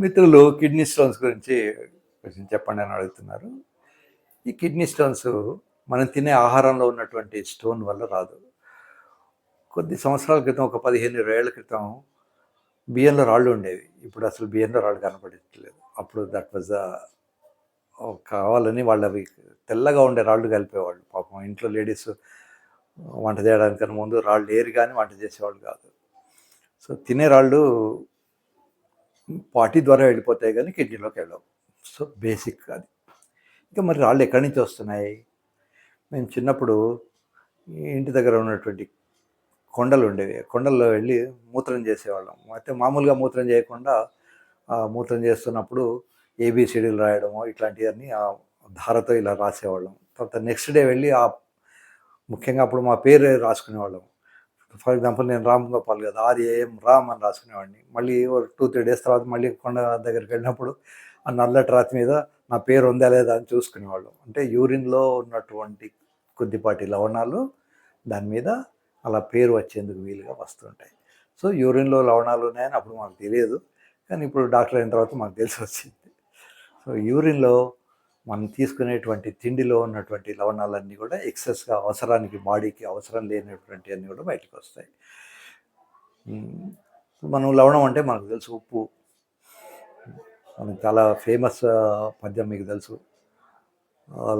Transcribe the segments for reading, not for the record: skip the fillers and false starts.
మిత్రులు kidney stones గురించి కొంచెం చెప్పండి అని అడుగుతున్నారు. ఈ కిడ్నీ స్టోన్స్ మనం తినే ఆహారంలో ఉన్నటువంటి స్టోన్ వల్ల రాదు. కొద్ది సంవత్సరాల క్రితం, ఒక 15, 20 ఏళ్ల క్రితం బియ్యంలో రాళ్ళు ఉండేవి. ఇప్పుడు అసలు బియ్యంలో రాళ్ళు కనపడట్లేదు. అప్పుడు దట్ వాజ్ కావాలని వాళ్ళు అవి తెల్లగా ఉండే రాళ్ళు కలిపేవాళ్ళు. పాపం ఇంట్లో లేడీస్ వంట చేయడానికన్నా ముందు రాళ్ళు ఏరి కానీ వంట చేసేవాళ్ళు కాదు. సో తినే రాళ్ళు పార్టీ ద్వారా వెళ్ళిపోతాయి కానీ కిడ్నీలోకి వెళ్ళవు. సో బేసిక్ అది. ఇంకా మరి రాళ్ళు ఎక్కడి నుంచి వస్తున్నాయి? మేము చిన్నప్పుడు ఇంటి దగ్గర ఉన్నటువంటి కొండలు ఉండేవి. కొండల్లో వెళ్ళి మూత్రం చేసేవాళ్ళం. అయితే మామూలుగా మూత్రం చేయకుండా మూత్రం చేస్తున్నప్పుడు ఏబిసిడీలు రాయడము ఇట్లాంటివన్నీ ధారతో ఇలా రాసేవాళ్ళం. తర్వాత నెక్స్ట్ డే వెళ్ళి ముఖ్యంగా అప్పుడు మా పేరు రాసుకునేవాళ్ళం. ఫర్ ఎగ్జాంపుల్ నేను రామ్ గోపాల్ కదా, ఆర్ఏఎం రామ్ అని రాసుకునేవాడిని. మళ్ళీ 2-3 డేస్ తర్వాత మళ్ళీ కొండ దగ్గరికి వెళ్ళినప్పుడు ఆ నల్లటి రాతి మీద నా పేరు ఉందా లేదా అని చూసుకునేవాళ్ళం. అంటే యూరిన్లో ఉన్నటువంటి కొద్దిపాటి లవణాలు దాని మీద అలా పేరు వచ్చేందుకు వీలుగా వస్తుంటాయి. సో యూరిన్లో లవణాలు ఉన్నాయని అప్పుడు మాకు తెలియదు, కానీ ఇప్పుడు డాక్టర్ అయిన తర్వాత మాకు తెలిసి వచ్చింది. సో యూరిన్లో మనం తీసుకునేటువంటి తిండిలో ఉన్నటువంటి లవణాలన్నీ కూడా ఎక్సెస్గా అవసరానికి, బాడీకి అవసరం లేనటువంటి అన్నీ కూడా బయటకు వస్తాయి. మనం లవణం అంటే మనకు తెలుసు ఉప్పు. మనకు చాలా ఫేమస్ పద్యం మీకు తెలుసు,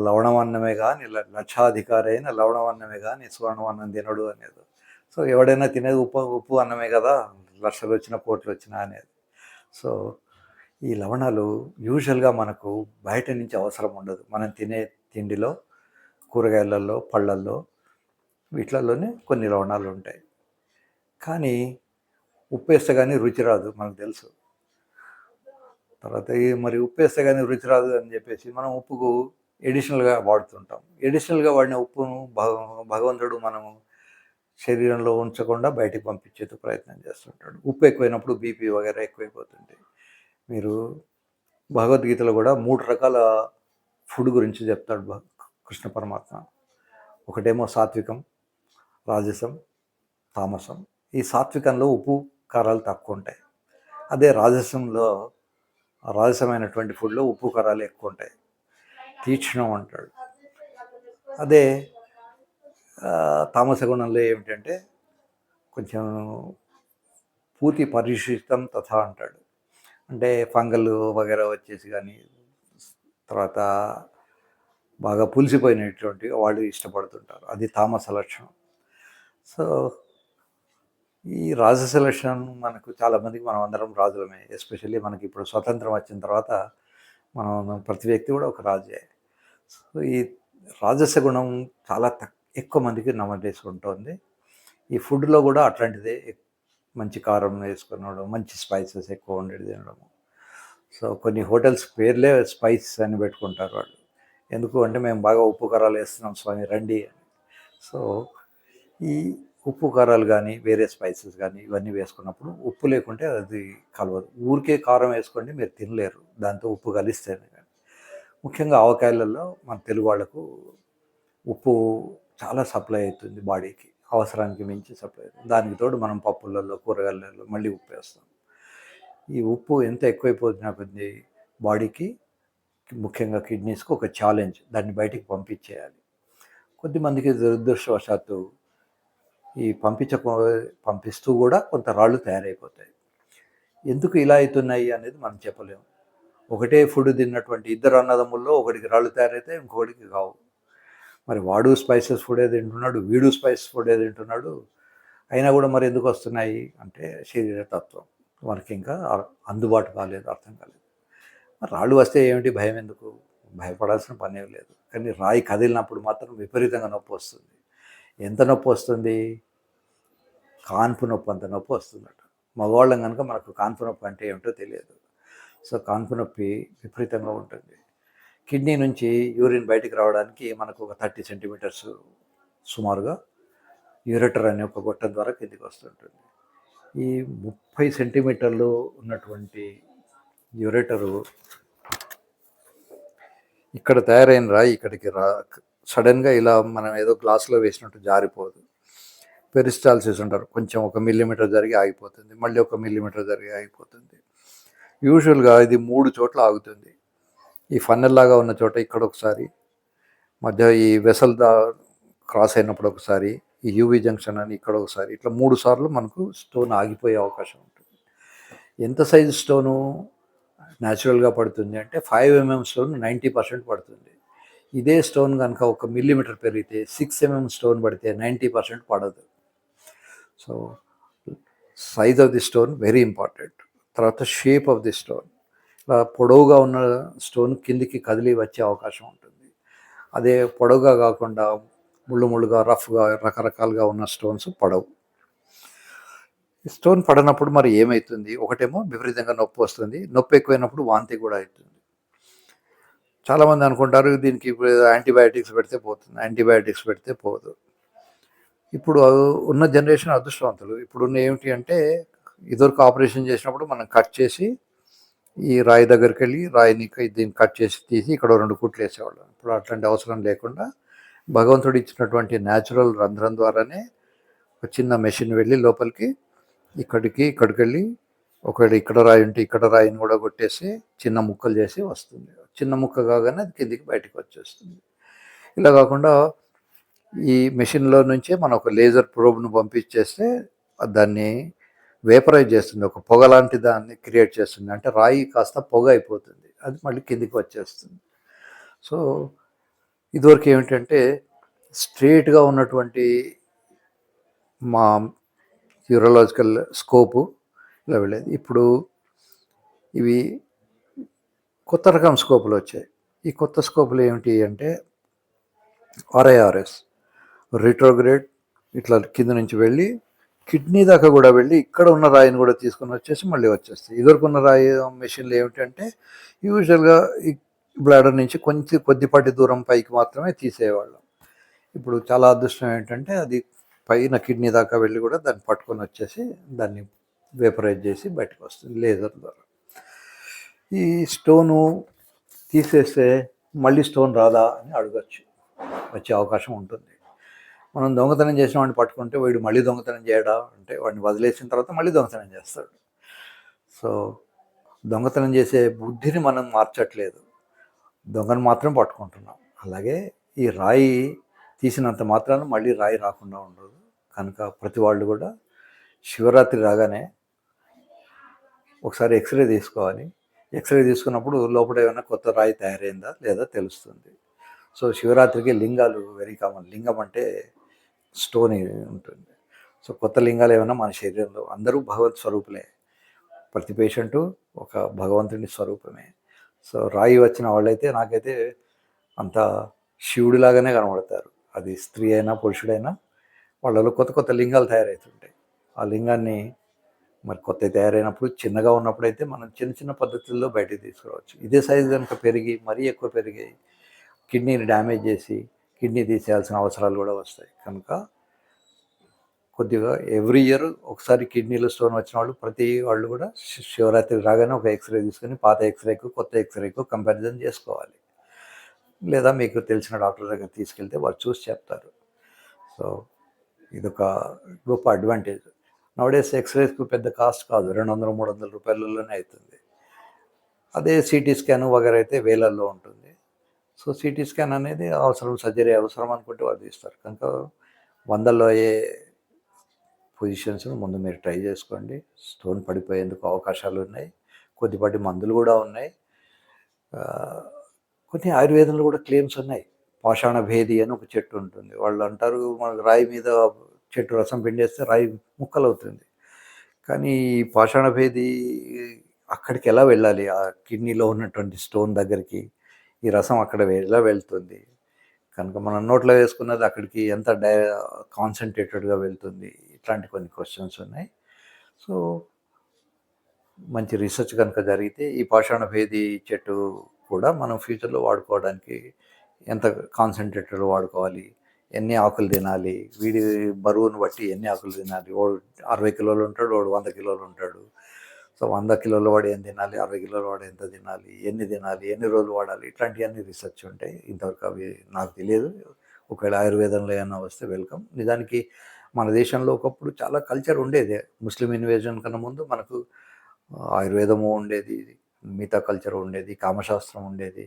లవణమన్నమే కానీ లక్షాధికారి అయిన లవణమన్నమే కానీ సువర్ణమన్నం తినడు అనేది. సో ఎవడైనా తినేది ఉప్పు అన్నమే కదా, లక్షలు వచ్చినా కోట్లు వచ్చినా అనేది. సో ఈ లవణాలు యూజువల్గా మనకు బయట నుంచి అవసరం ఉండదు. మనం తినే తిండిలో, కూరగాయలలో, పళ్ళల్లో, వీటిలలోనే కొన్ని లవణాలు ఉంటాయి. కానీ ఉప్పు వేస్తే కానీ రుచి రాదు, మనకు తెలుసు. తర్వాత మరి ఉప్పు వేస్తే కానీ రుచి రాదు అని చెప్పేసి మనం ఉప్పుకు ఎడిషనల్గా వాడుతుంటాం. ఎడిషనల్గా వాడిన ఉప్పును భగవంతుడు మనము శరీరంలో ఉంచకుండా బయటికి పంపించేందుకు ప్రయత్నం చేస్తుంటాడు. ఉప్పు ఎక్కువైనప్పుడు బీపీ వగైరా ఎక్కువైపోతుంది. మీరు భగవద్గీతలో కూడా 3 రకాల ఫుడ్ గురించి చెప్తాడు కృష్ణ పరమాత్మ. ఒకటేమో సాత్వికం, రాజసం, తామసం. ఈ సాత్వికంలో ఉప్పు కారాలు తక్కువ ఉంటాయి. అదే రాజసమైనటువంటి ఫుడ్లో ఉప్పు కారాలు ఎక్కువ ఉంటాయి, తీక్షణం అంటాడు. అదే తామస గుణంలో ఏమిటంటే కొంచెం పూతి పరిశుద్ధం తథా అంటాడు. అంటే ఫంగల్ వగైరా వచ్చేసి కానీ, తర్వాత బాగా పులిసిపోయినటువంటి వాళ్ళు ఇష్టపడుతుంటారు. అది తామస లక్షణం. సో ఈ రాజస లక్షణం మనకు చాలామందికి, మనం అందరం రాజులమే. ఎస్పెషల్లీ మనకి ఇప్పుడు స్వతంత్రం వచ్చిన తర్వాత మనం ప్రతి వ్యక్తి కూడా ఒక రాజే. సో ఈ రాజస గుణం చాలా ఎక్కువ మందికి నమోదేసి ఉంటుంది. ఈ ఫుడ్లో కూడా అట్లాంటిదే. మంచి కారం వేసుకునడం, మంచి స్పైసెస్ ఎక్కువ ఉండేది తినడము. సో కొన్ని హోటల్స్ పేర్లే స్పైస్ అని పెట్టుకుంటారు వాళ్ళు. ఎందుకు అంటే మేము బాగా ఉప్పు కారాలు వేస్తున్నాం స్వామి రండి అని. సో ఈ ఉప్పు కారాలు కానీ, వేరే స్పైసెస్ కానీ ఇవన్నీ వేసుకున్నప్పుడు ఉప్పు లేకుంటే అది కలవదు. ఊరికే కారం వేసుకోండి, మీరు తినలేరు దాంతో ఉప్పు కలిస్తేనే. కానీ ముఖ్యంగా ఆవకాయలలో మన తెలుగు వాళ్ళకు ఉప్పు చాలా సప్లై అవుతుంది బాడీకి, అవసరానికి మించి సప్లై అవుతుంది. దానికి తోడు మనం పప్పులలో, కూరగాయలలో మళ్ళీ ఉప్పు వేస్తాం. ఈ ఉప్పు ఎంత ఎక్కువైపోతున్నా కొద్ది బాడీకి, ముఖ్యంగా కిడ్నీస్కి ఒక ఛాలెంజ్. దాన్ని బయటికి పంపించేయాలి. కొద్దిమందికి దురదృష్టవశాత్తు ఈ పంపిస్తూ కూడా కొంత రాళ్ళు తయారైపోతాయి. ఎందుకు ఇలా అవుతున్నాయి అనేది మనం చెప్పలేము. ఒకటే ఫుడ్ తిన్నటువంటి ఇద్దరు అన్నదమ్ముల్లో ఒకటికి రాళ్ళు తయారైతే ఇంకొకటికి కావు. మరి వాడు స్పైసెస్ ఫుడ్ ఏది తింటున్నాడు, వీడు స్పైసెస్ ఫుడ్ ఏది తింటున్నాడు, అయినా కూడా మరి ఎందుకు వస్తున్నాయి అంటే శరీరతత్వం మనకి ఇంకా అందుబాటు కాలేదు, అర్థం కాలేదు. మరి రాళ్ళు వస్తే ఏమిటి, భయం ఎందుకు? భయపడాల్సిన పని ఏం లేదు. కానీ రాయి కదిలినప్పుడు మాత్రం విపరీతంగా నొప్పి వస్తుంది. ఎంత నొప్పి వస్తుంది? కాన్పు నొప్పి అంత నొప్పి వస్తుందట. మగవాళ్ళం కనుక మనకు కాన్పు నొప్పి అంటే ఏమిటో తెలియదు. సో కాన్పు నొప్పి విపరీతంగా ఉంటుంది. కిడ్నీ నుంచి యూరిన్ బయటికి రావడానికి మనకు ఒక 30 సెంటీమీటర్స్ సుమారుగా యూరెటర్ అనే ఒక గొట్టం ద్వారా కిందికి వస్తుంటుంది. ఈ 30 సెంటీమీటర్లు ఉన్నటువంటి యూరెటరు ఇక్కడ తయారైన రాయి ఇక్కడికి సడన్గా ఇలా మనం ఏదో గ్లాసులో వేసినట్టు జారిపోదు. పెరిస్టాల్సిస్ ఉంటారు, కొంచెం 1 మిల్లీమీటర్ జరిగి ఆగిపోతుంది, మళ్ళీ 1 మిల్లీమీటర్ జరిగి ఆగిపోతుంది. యూజువల్గా ఇది 3 చోట్ల ఆగుతుంది. ఈ ఫన్నెల్ లాగా ఉన్న చోట ఇక్కడ ఒకసారి, మధ్య ఈ వెసల్ క్రాస్ అయినప్పుడు ఒకసారి, ఈ యూవి జంక్షన్ అని ఇక్కడ ఒకసారి, ఇట్లా 3 సార్లు మనకు స్టోన్ ఆగిపోయే అవకాశం ఉంటుంది. ఎంత సైజు స్టోను న్యాచురల్గా పడుతుంది అంటే 5 mm స్టోన్ 90% పడుతుంది. ఇదే స్టోన్ కనుక 1 మిల్లీమీటర్ పెరిగితే 6 mm స్టోన్ పడితే 90% పడదు. So size of the stone very important. తర్వాత షేప్ ఆఫ్ ది స్టోన్, ఇలా పొడవుగా ఉన్న స్టోన్ కిందికి కదిలి వచ్చే అవకాశం ఉంటుంది. అదే పొడవుగా కాకుండా ముళ్ళుగా రఫ్గా రకరకాలుగా ఉన్న స్టోన్స్ పడవు. స్టోన్ పడనప్పుడు మరి ఏమవుతుంది? ఒకటేమో విపరీతంగా నొప్పి వస్తుంది, నొప్పి ఎక్కువైనప్పుడు వాంతి కూడా అవుతుంది. చాలామంది అనుకుంటారు దీనికి ఇప్పుడు యాంటీబయాటిక్స్ పెడితే పోతుంది. యాంటీబయాటిక్స్ పెడితే పోదు. ఇప్పుడు ఉన్న జనరేషన్ అదృష్టవంతులు. ఇప్పుడున్న ఏమిటి అంటే, ఇదివరకు ఆపరేషన్ చేసినప్పుడు మనం కట్ చేసి ఈ రాయి దగ్గరికి వెళ్ళి రాయిని దీన్ని కట్ చేసి తీసి ఇక్కడ 2 కుట్లు వేసేవాళ్ళం. ఇప్పుడు అట్లాంటి అవసరం లేకుండా భగవంతుడు ఇచ్చినటువంటి న్యాచురల్ రంధ్రం ద్వారానే ఒక చిన్న మెషిన్ వెళ్ళి లోపలికి ఇక్కడికి వెళ్ళి ఒకవేళ ఇక్కడ రాయి ఉంటే ఇక్కడ రాయిని కూడా కొట్టేసి చిన్న ముక్కలు చేసి వస్తుంది. చిన్న ముక్క కాగానే అది కిందికి బయటకు వచ్చేస్తుంది. ఇలా కాకుండా ఈ మెషిన్లో నుంచే మనం ఒక లేజర్ ప్రోబ్ను పంపించేస్తే దాన్ని వేపరైజ్ చేస్తుంది, ఒక పొగ లాంటి దాన్ని క్రియేట్ చేస్తుంది. అంటే రాయి కాస్త పొగ అయిపోతుంది, అది మళ్ళీ కిందికి వచ్చేస్తుంది. సో ఇదివరకు ఏమిటంటే స్ట్రేట్గా ఉన్నటువంటి మా యూరలాజికల్ స్కోపు ఇలా వెళ్ళేది. ఇప్పుడు ఇవి కొత్త రకం స్కోపులు వచ్చాయి. ఈ కొత్త స్కోపులు ఏమిటి అంటే RIRS, రిట్రోగ్రేడ్, ఇట్లా కింద నుంచి వెళ్ళి కిడ్నీ దాకా కూడా వెళ్ళి ఇక్కడ ఉన్న రాయిని కూడా తీసుకొని వచ్చేసి మళ్ళీ వచ్చేస్తాయి. ఇదివరకు ఉన్న రాయి మెషిన్లు ఏమిటంటే యూజువల్గా ఈ బ్లాడర్ నుంచి కొద్దిపాటి దూరం పైకి మాత్రమే తీసేవాళ్ళం. ఇప్పుడు చాలా అదృష్టం ఏంటంటే అది పైన కిడ్నీ దాకా వెళ్ళి కూడా దాన్ని పట్టుకొని వచ్చేసి దాన్ని వేపరైజ్ చేసి బయటకు వస్తుంది లేజర్ ద్వారా. ఈ స్టోను తీసేస్తే మళ్ళీ స్టోన్ రాదా అని అడగచ్చు, వచ్చే అవకాశం ఉంటుంది. మనం దొంగతనం చేసిన వాడిని పట్టుకుంటే వాడు మళ్ళీ దొంగతనం చేయడా అంటే వాడిని వదిలేసిన తర్వాత మళ్ళీ దొంగతనం చేస్తాడు. సో దొంగతనం చేసే బుద్ధిని మనం మార్చట్లేదు, దొంగను మాత్రం పట్టుకుంటున్నాం. అలాగే ఈ రాయి తీసినంత మాత్రాన మళ్ళీ రాయి రాకుండా ఉండదు. కనుక ప్రతి వాళ్ళు కూడా శివరాత్రి రాగానే ఒకసారి ఎక్స్రే తీసుకోవాలి. ఎక్స్రే తీసుకున్నప్పుడు లోపల ఏమైనా కొత్త రాయి తయారైందా లేదా తెలుస్తుంది. సో శివరాత్రికి లింగాలు వెరీ కామన్. లింగం అంటే స్టోన్ ఉంటుంది. సో కొత్త లింగాలు ఏమైనా మన శరీరంలో, అందరూ భగవత్ స్వరూపులే, ప్రతి పేషెంటు ఒక భగవంతుని స్వరూపమే. సో రాయి వచ్చిన వాళ్ళైతే నాకైతే అంత శివుడిలాగానే కనబడతారు. అది స్త్రీ అయినా పురుషుడైనా వాళ్ళలో కొత్త కొత్త లింగాలు తయారవుతుంటాయి. ఆ లింగాన్ని మరి కొత్త తయారైనప్పుడు చిన్నగా ఉన్నప్పుడైతే మనం చిన్న చిన్న పద్ధతుల్లో బయటకు తీసుకురావచ్చు. ఇదే సైజు కనుక పెరిగి మరీ ఎక్కువ పెరిగి కిడ్నీని డ్యామేజ్ చేసి కిడ్నీ తీసేయాల్సిన అవసరాలు కూడా వస్తాయి. కనుక కొద్దిగా ఎవ్రీ ఇయర్ ఒకసారి కిడ్నీలో స్టోన్ వచ్చిన వాళ్ళు ప్రతి వాళ్ళు కూడా శివరాత్రి రాగానే ఒక ఎక్స్రే తీసుకొని పాత ఎక్స్రేకు కొత్త ఎక్స్రేకు కంపారిజన్ చేసుకోవాలి. లేదా మీకు తెలిసిన డాక్టర్ దగ్గర తీసుకెళ్తే వాళ్ళు చూసి చెప్తారు. సో ఇదొక గొప్ప అడ్వాంటేజ్. నవడేస్ ఎక్స్రేస్కు పెద్ద కాస్ట్ కాదు, 200-300 రూపాయలలోనే అవుతుంది. అదే సిటీ స్కాన్ వగైరా అయితే వేలల్లో ఉంటుంది. సో సిటీ స్కాన్ అనేది అవసరం, సర్జరీ అవసరం అనుకుంటే వాళ్ళు తీస్తారు. కనుక 100లో అయ్యే పొజిషన్స్ ముందు మీరు ట్రై చేసుకోండి. స్టోన్ పడిపోయేందుకు అవకాశాలు ఉన్నాయి, కొద్దిపాటి మందులు కూడా ఉన్నాయి. కొన్ని ఆయుర్వేదంలో కూడా క్లెయిమ్స్ ఉన్నాయి. పాషాణ భేది అని ఒక చెట్టు ఉంటుంది. వాళ్ళు అంటారు మనకు రాయి మీద చెట్టు రసం పిండేస్తే రాయి ముక్కలవుతుంది. కానీ ఈ పాషాణ భేది అక్కడికి ఎలా వెళ్ళాలి? ఆ కిడ్నీలో ఉన్నటువంటి స్టోన్ దగ్గరికి ఈ రసం అక్కడ ఎలా వెళ్తుంది? కనుక మనం నోట్లో వేసుకున్నది అక్కడికి ఎంత కాన్సన్ట్రేటెడ్గా వెళ్తుంది? ఇట్లాంటి కొన్ని క్వశ్చన్స్ ఉన్నాయి. సో మంచి రీసెర్చ్ కనుక జరిగితే ఈ పాషాణ భేది చెట్టు కూడా మనం ఫ్యూచర్లో వాడుకోవడానికి ఎంత కాన్సన్ట్రేటెడ్ వాడుకోవాలి, ఎన్ని ఆకులు తినాలి, వీడి బరువును బట్టి ఎన్ని ఆకులు తినాలి. వాడు 60 కిలోలు ఉంటాడు, వాడు 100 కిలోలు ఉంటాడు. సో 100 కిలోల వాడు ఏం తినాలి, 60 కిలోల వాడు ఎంత తినాలి, ఎన్ని రోజులు వాడాలి, ఇట్లాంటివన్నీ రీసెర్చ్ ఉంటాయి. ఇంతవరకు అవి నాకు తెలియదు. ఒకవేళ ఆయుర్వేదంలో ఏమైనా వస్తే వెల్కమ్. నిజానికి మన దేశంలో ఒకప్పుడు చాలా కల్చర్ ఉండేది. ముస్లిం ఇన్వేజన్ కన్నా ముందు మనకు ఆయుర్వేదము ఉండేది, మిగతా కల్చర్ ఉండేది, కామశాస్త్రం ఉండేది.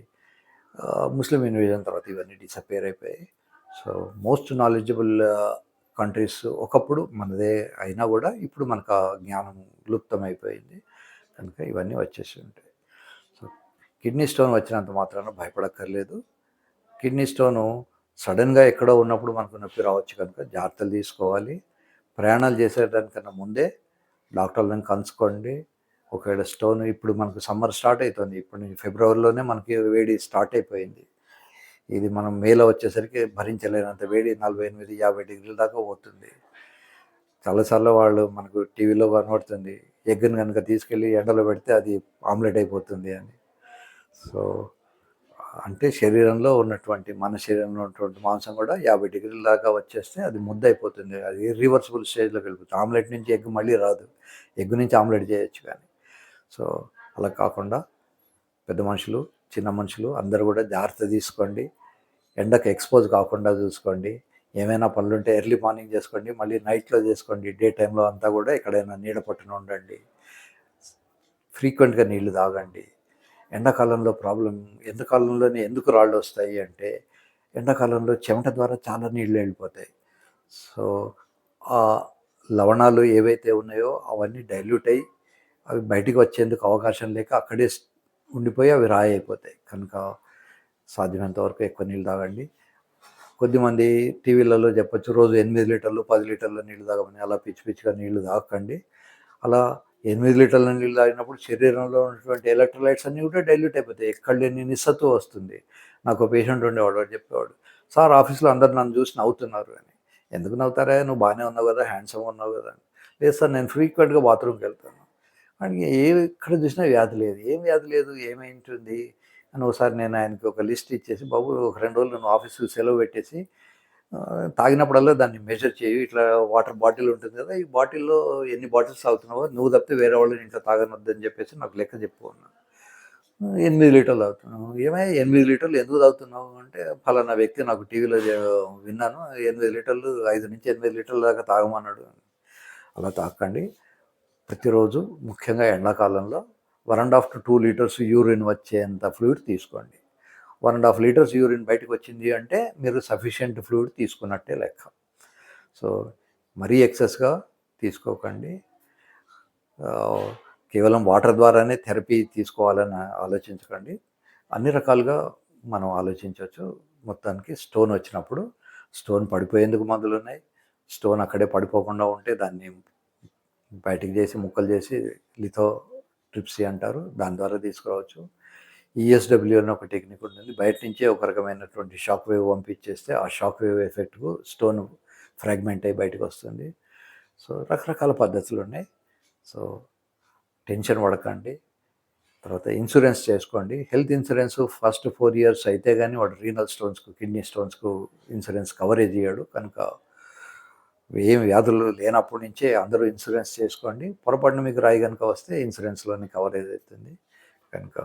ముస్లిం ఇన్వేజన్ తర్వాత ఇవన్నీ డిసప్పేర్ అయిపోయాయి. సో, మోస్ట్ నాలెడ్జబుల్ కంట్రీస్ ఒకప్పుడు మనదే అయినా గూడా ఇప్పుడు మనకు ఆ జ్ఞానం లుప్తమైపోయింది. కనుక ఇవన్నీ వచ్చేసి ఉంటాయి. సో, కిడ్నీ స్టోన్ వచ్చినంత మాత్రాన భయపడక్కర్లేదు. కిడ్నీ స్టోను సడెన్‌గా ఎక్కడో ఉన్నప్పుడు మనకు నొప్పి రావచ్చు కనుక జాగ్రత్తలు తీసుకోవాలి. ప్రయాణాలు చేసేదానికన్నా ముందే డాక్టర్‌లను కలుసుకోండి. ఒకవేళ స్టోన్ ఇప్పుడు మనకు సమ్మర్ స్టార్ట్ అయితుంది. ఇప్పుడు నుంచి ఫిబ్రవరిలోనే మనకి వేడి స్టార్ట్ అయిపోయింది. ఇది మనం మేలో వచ్చేసరికి భరించలేనంత వేడి 48, 50 డిగ్రీల దాకా పోతుంది. చాలా సార్లు వాళ్ళు మనకు టీవీలో కనబడుతుంది. ఎగ్‌ని గనుక తీసుకెళ్ళి ఎండలో పెడితే అది ఆమ్లెట్ అయిపోతుంది అని. సో, అంటే శరీరంలో ఉన్నటువంటి మన శరీరంలో ఉన్నటువంటి మాంసం కూడా 50 డిగ్రీల దాకా వచ్చేస్తే అది ముద్దయిపోతుంది. అది ఇర్రివర్సిబుల్ స్టేజ్‌లోకి వెళ్ళిపోతుంది. ఆమ్లెట్ నుంచి ఎగ్ మళ్ళీ రాదు. ఎగ్ నుంచి ఆమ్లెట్ చేయొచ్చు కానీ. సో, అలా కాకుండా పెద్ద మనుషులు, చిన్న మనుషులు అందరూ కూడా జాగ్రత్త తీసుకోండి. ఎండకు ఎక్స్‌పోజ్ కాకుండా చూసుకోండి. ఏమైనా పనులుంటే ఎర్లీ మార్నింగ్ చేసుకోండి. మళ్ళీ నైట్‌లో చేసుకోండి. డే టైమ్‌లో అంతా కూడా ఎక్కడైనా నీడ పట్టున ఉండండి. ఫ్రీక్వెంట్‌గా నీళ్లు తాగండి. ఎండాకాలంలో ఎండాకాలంలోనే ఎందుకు రాళ్ళొస్తాయి అంటే, ఎండాకాలంలో చెమట ద్వారా చాలా నీళ్ళు వెళ్ళిపోతాయి. సో, ఆ లవణాలు ఏవైతే ఉన్నాయో అవన్నీ డైల్యూట్ అయ్యి, అవి బయటికి వచ్చేందుకు అవకాశం లేక అక్కడే ఉండిపోయి అవి రాయయిపోతాయి. కనుక సాధ్యమైనంత వరకు ఎక్కువ నీళ్ళు తాగండి. కొద్దిమంది టీవీలలో చెప్పొచ్చు రోజు 8 లీటర్లు, 10 లీటర్ల నీళ్ళు తాగమని. అలా పిచ్చి పిచ్చిగా నీళ్ళు తాగకండి. అలా 8 లీటర్ల నీళ్ళు తాగినప్పుడు శరీరంలో ఉన్నటువంటి ఎలక్ట్రోలైట్స్ అన్నీ కూడా డైల్యూట్ అయిపోతాయి. ఎక్కడ లేని నిస్సత్తువ వస్తుంది. నాకు పేషెంట్ ఉండేవాడు. వాడు చెప్పేవాడు, "సార్ ఆఫీస్‌లో అందరూ నన్ను చూసి నవ్వుతున్నారు" అని. "ఎందుకు నవ్వుతారా? నువ్వు బాగానే ఉన్నావు కదా! హ్యాండ్సమ్‌గా ఉన్నావు కదా!" అని. "లేదు సార్ నేను ఫ్రీక్వెంట్‌గా బాత్రూమ్‌కి వెళ్తాను." వాడికి ఎక్కడ చూసినా వ్యాధి లేదు. "ఏం వ్యాధి లేదు? ఏమైంటుంది?" అని ఒకసారి నేను ఆయనకి ఒక లిస్ట్ ఇచ్చేసి, "బాబు ఒక 2 రోజులు నువ్వు ఆఫీస్‌కి సెలవు పెట్టేసి తాగినప్పుడల్లా దాన్ని మెజర్ చేయు. ఇట్లా వాటర్ బాటిల్ ఉంటుంది కదా! ఈ బాటిల్‌లో ఎన్ని బాటిల్స్ తాగుతున్నావో నువ్వు తప్పితే వేరే వాళ్ళు ఇంట్లో తాగనొద్దని" చెప్పేసి నాకు లెక్క చెప్పు అన్నాడు. 8 లీటర్లు తాగుతున్నాను. "ఏమయ్య 8 లీటర్లు ఎందుకు తాగుతున్నావు?" అంటే, "ఫలానా వ్యక్తి నాకు టీవీలో విన్నాను. 8 లీటర్లు 5-8 లీటర్ల దాకా తాగమన్నాడు." అలా తాగకండి. ప్రతిరోజు ముఖ్యంగా ఎండాకాలంలో 1 ½ to 2 లీటర్స్ యూరిన్ వచ్చేంత ఫ్లూయిడ్ తీసుకోండి. 1 ½ లీటర్స్ యూరిన్ బయటకు వచ్చింది అంటే మీరు సఫిషియెంట్ ఫ్లూయిడ్ తీసుకున్నట్టే లెక్క. సో, మరీ ఎక్సెస్‌గా తీసుకోకండి. ఆహ్, కేవలం వాటర్ ద్వారానే థెరపీ తీసుకోవాలని ఆలోచించకండి. అన్ని రకాలుగా మనం ఆలోచించొచ్చు. మొత్తానికి స్టోన్ వచ్చినప్పుడు స్టోన్ పడిపోయేందుకు మందులున్నాయి. స్టోన్ అక్కడే పడిపోకుండా ఉంటే దాన్ని బయటికి చేసి ముక్కలు చేసి లిథోట్రిప్సీ అంటారు. దాని ద్వారా తీసుకురావచ్చు. ఈఎస్‌డబ్ల్యూ అని ఒక టెక్నిక్ ఉంటుంది. బయట నుంచే ఒక రకమైనటువంటి షాక్ వేవ్ పంపించేస్తే ఆ షాక్ వేవ్ ఎఫెక్ట్‌కు స్టోన్ ఫ్రాగ్మెంట్ అయ్యి బయటకొస్తుంది. సో, రకరకాల పద్ధతులున్నాయి. సో, టెన్షన్ పడకండి. తర్వాత ఇన్సూరెన్స్ చేసుకోండి. హెల్త్ ఇన్సూరెన్స్ ఫస్ట్ 4 ఇయర్స్ అయితే గాని వాడు రీనల్ స్టోన్స్‌కు, కిడ్నీ స్టోన్స్‌కు ఇన్సూరెన్స్ కవరేజ్ ఇయ్యడు. కనుక ఏం వ్యాధులు లేనప్పటి నుంచే అందరూ ఇన్సూరెన్స్ చేసుకోండి. పొరపాటున మీకు రాయి గనుక వస్తే ఇన్సూరెన్స్‌లోనే కవరేజ్ అవుతుంది. కనుక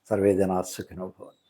సర్వే జనా సుఖినో భవంతు.